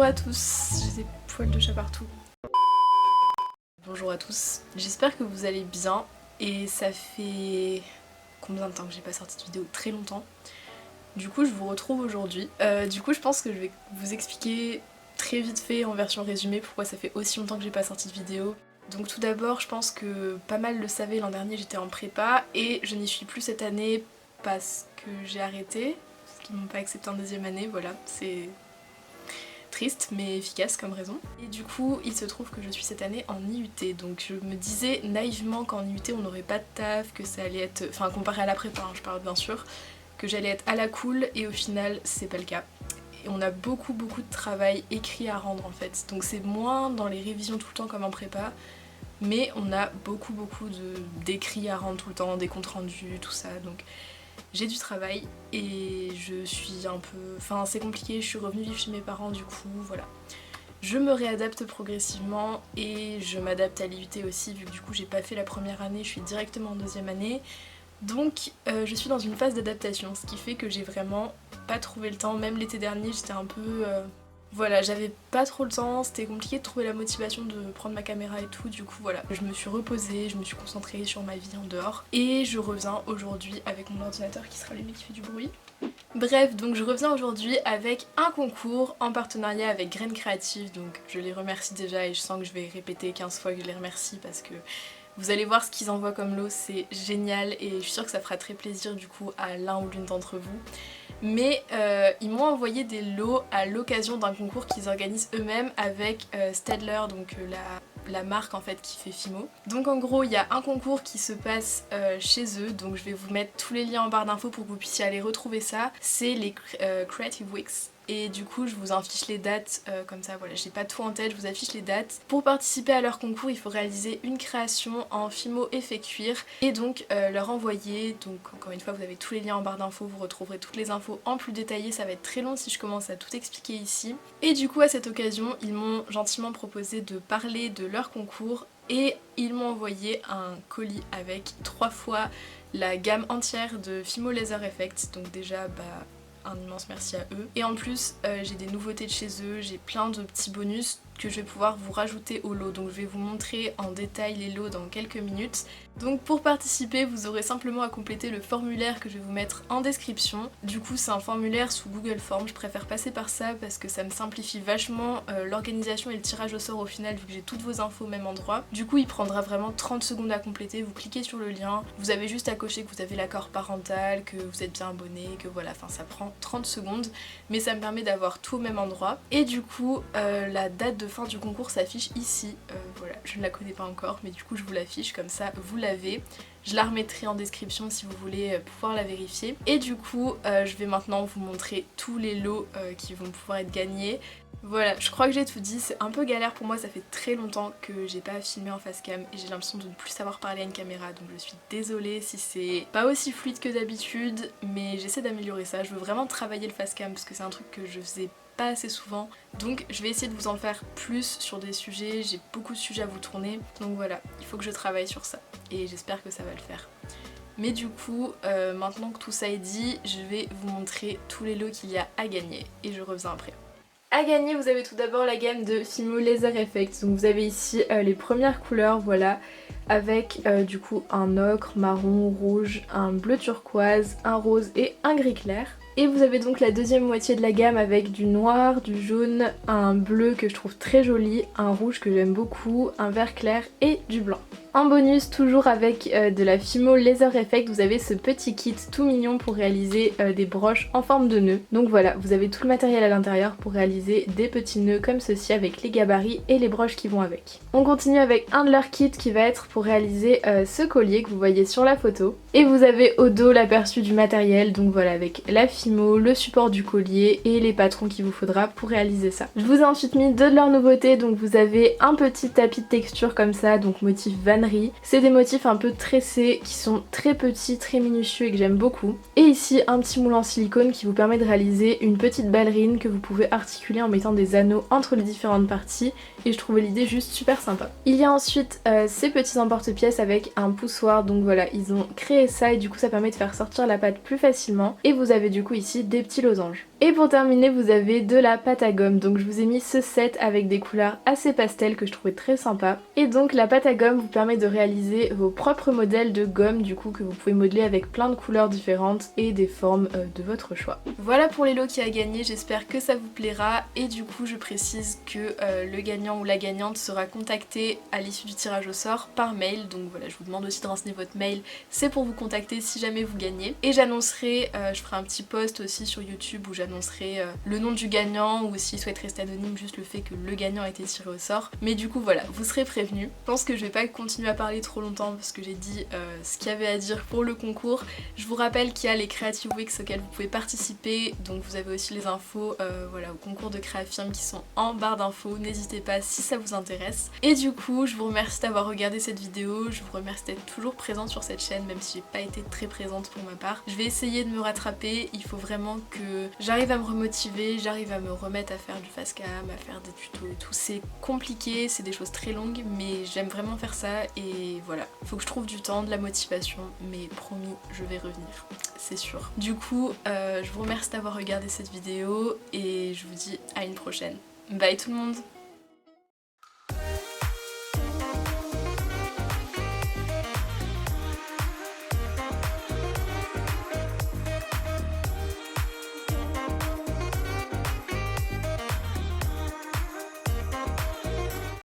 à tous, j'ai des poils de chat partout. Bonjour à tous, j'espère que vous allez bien et ça fait combien de temps que j'ai pas sorti de vidéo? Très longtemps. Du coup je vous retrouve aujourd'hui. Du coup je pense que je vais vous expliquer très vite fait en version résumée pourquoi ça fait aussi longtemps que j'ai pas sorti de vidéo. Donc tout d'abord je pense que pas mal le savaient, l'an dernier j'étais en prépa et je n'y suis plus cette année parce que j'ai arrêté, parce qu'ils m'ont pas accepté en deuxième année, voilà, c'est triste mais efficace comme raison. Et du coup il se trouve que je suis cette année en IUT, donc je me disais naïvement qu'en IUT on n'aurait pas de taf, que ça allait être, enfin comparé à la prépa hein, je parle bien sûr, que j'allais être à la cool et au final c'est pas le cas. Et on a beaucoup de travail écrit à rendre en fait, donc c'est moins dans les révisions tout le temps comme en prépa, mais on a beaucoup d'écrits à rendre tout le temps, des comptes rendus, tout ça, donc j'ai du travail et je suis un peu... Enfin c'est compliqué, je suis revenue vivre chez mes parents du coup, voilà. Je me réadapte progressivement et je m'adapte à l'IUT aussi vu que du coup j'ai pas fait la première année, je suis directement en deuxième année. Donc je suis dans une phase d'adaptation, ce qui fait que j'ai vraiment pas trouvé le temps, même l'été dernier j'étais un peu... Voilà, j'avais pas trop le temps, c'était compliqué de trouver la motivation de prendre ma caméra et tout, du coup voilà. Je me suis reposée, je me suis concentrée sur ma vie en dehors et je reviens aujourd'hui avec mon ordinateur qui sera allumé qui fait du bruit. Bref, donc je reviens aujourd'hui avec un concours en partenariat avec Graines Créatives, donc je les remercie déjà et je sens que je vais répéter 15 fois que je les remercie parce que vous allez voir ce qu'ils envoient comme lot, c'est génial et je suis sûre que ça fera très plaisir du coup à l'un ou l'une d'entre vous. Mais ils m'ont envoyé des lots à l'occasion d'un concours qu'ils organisent eux-mêmes avec Staedtler, donc la marque en fait qui fait Fimo. Donc en gros il y a un concours qui se passe chez eux, donc je vais vous mettre tous les liens en barre d'infos pour que vous puissiez aller retrouver ça. C'est les Creative Weeks. Et du coup je vous affiche les dates comme ça, voilà, j'ai pas tout en tête, je vous affiche les dates. Pour participer à leur concours il faut réaliser une création en Fimo effet cuir et donc leur envoyer, donc encore une fois vous avez tous les liens en barre d'infos, vous retrouverez toutes les infos en plus détaillé, ça va être très long si je commence à tout expliquer ici. Et du coup à cette occasion ils m'ont gentiment proposé de parler de leur concours et ils m'ont envoyé un colis avec 3 fois la gamme entière de Fimo Laser Effects, donc déjà un immense merci à eux. Et en plus j'ai des nouveautés de chez eux, j'ai plein de petits bonus que je vais pouvoir vous rajouter au lot, donc je vais vous montrer en détail les lots dans quelques minutes. Donc pour participer vous aurez simplement à compléter le formulaire que je vais vous mettre en description. Du coup c'est un formulaire sous Google Forms, je préfère passer par ça parce que ça me simplifie vachement l'organisation et le tirage au sort au final vu que j'ai toutes vos infos au même endroit. Du coup il prendra vraiment 30 secondes à compléter, vous cliquez sur le lien, vous avez juste à cocher que vous avez l'accord parental, que vous êtes bien abonné, que voilà, enfin ça prend 30 secondes mais ça me permet d'avoir tout au même endroit. Et du coup la date de fin du concours s'affiche ici, voilà, je ne la connais pas encore mais du coup je vous l'affiche comme ça vous l'avez. Je la remettrai en description si vous voulez pouvoir la vérifier. Et du coup je vais maintenant vous montrer tous les lots qui vont pouvoir être gagnés. Voilà, je crois que j'ai tout dit, c'est un peu galère pour moi, ça fait très longtemps que j'ai pas filmé en face cam et j'ai l'impression de ne plus savoir parler à une caméra, donc je suis désolée si c'est pas aussi fluide que d'habitude, mais j'essaie d'améliorer ça. Je veux vraiment travailler le face cam parce que c'est un truc que je faisais pas assez souvent, donc je vais essayer de vous en faire plus sur des sujets, j'ai beaucoup de sujets à vous tourner, donc voilà, il faut que je travaille sur ça et j'espère que ça va le faire. Mais du coup, maintenant que tout ça est dit, je vais vous montrer tous les lots qu'il y a à gagner et je reviens après. À gagner, vous avez tout d'abord la gamme de Fimo Laser Effects, donc vous avez ici les premières couleurs, voilà, avec du coup un ocre, marron, rouge, un bleu turquoise, un rose et un gris clair. Et vous avez donc la deuxième moitié de la gamme avec du noir, du jaune, un bleu que je trouve très joli, un rouge que j'aime beaucoup, un vert clair et du blanc. En bonus, toujours avec de la Fimo Laser Effect, vous avez ce petit kit tout mignon pour réaliser des broches en forme de nœud. Donc voilà, vous avez tout le matériel à l'intérieur pour réaliser des petits nœuds comme ceci avec les gabarits et les broches qui vont avec. On continue avec un de leurs kits qui va être pour réaliser ce collier que vous voyez sur la photo. Et vous avez au dos l'aperçu du matériel, donc voilà, avec la Fimo, le support du collier et les patrons qu'il vous faudra pour réaliser ça. Je vous ai ensuite mis deux de leurs nouveautés, donc vous avez un petit tapis de texture comme ça, donc motif vannerie. C'est des motifs un peu tressés qui sont très petits, très minutieux et que j'aime beaucoup. Et ici un petit moule en silicone qui vous permet de réaliser une petite ballerine que vous pouvez articuler en mettant des anneaux entre les différentes parties et je trouvais l'idée juste super sympa. Il y a ensuite ces petits emporte-pièces avec un poussoir, donc voilà, ils ont créé ça et du coup ça permet de faire sortir la pâte plus facilement et vous avez du coup ici des petits losanges. Et pour terminer, vous avez de la pâte à gomme. Donc je vous ai mis ce set avec des couleurs assez pastel que je trouvais très sympa. Et donc la pâte à gomme vous permet de réaliser vos propres modèles de gomme du coup que vous pouvez modeler avec plein de couleurs différentes et des formes de votre choix. Voilà pour les lots qui a gagné, j'espère que ça vous plaira. Et du coup je précise que le gagnant ou la gagnante sera contacté à l'issue du tirage au sort par mail. Donc voilà, je vous demande aussi de renseigner votre mail, c'est pour vous contacter si jamais vous gagnez. Et j'annoncerai, je ferai un petit post aussi sur YouTube où j'annoncerai le nom du gagnant, ou s'il souhaite rester anonyme, juste le fait que le gagnant a été tiré au sort. Mais du coup voilà, vous serez prévenus. Je pense que je vais pas continuer à parler trop longtemps parce que j'ai dit ce qu'il y avait à dire pour le concours. Je vous rappelle qu'il y a les Creative Weeks auxquels vous pouvez participer, donc vous avez aussi les infos voilà, au concours de Créafirm qui sont en barre d'infos, n'hésitez pas si ça vous intéresse. Et du coup je vous remercie d'avoir regardé cette vidéo, je vous remercie d'être toujours présente sur cette chaîne même si j'ai pas été très présente pour ma part. Je vais essayer de me rattraper, il faut vraiment que j'arrive à me remotiver, j'arrive à me remettre à faire du fast cam, à faire des tutos et tout. C'est compliqué, c'est des choses très longues, mais j'aime vraiment faire ça et voilà. Faut que je trouve du temps, de la motivation, mais promis, je vais revenir, c'est sûr. Du coup, je vous remercie d'avoir regardé cette vidéo et je vous dis à une prochaine. Bye tout le monde!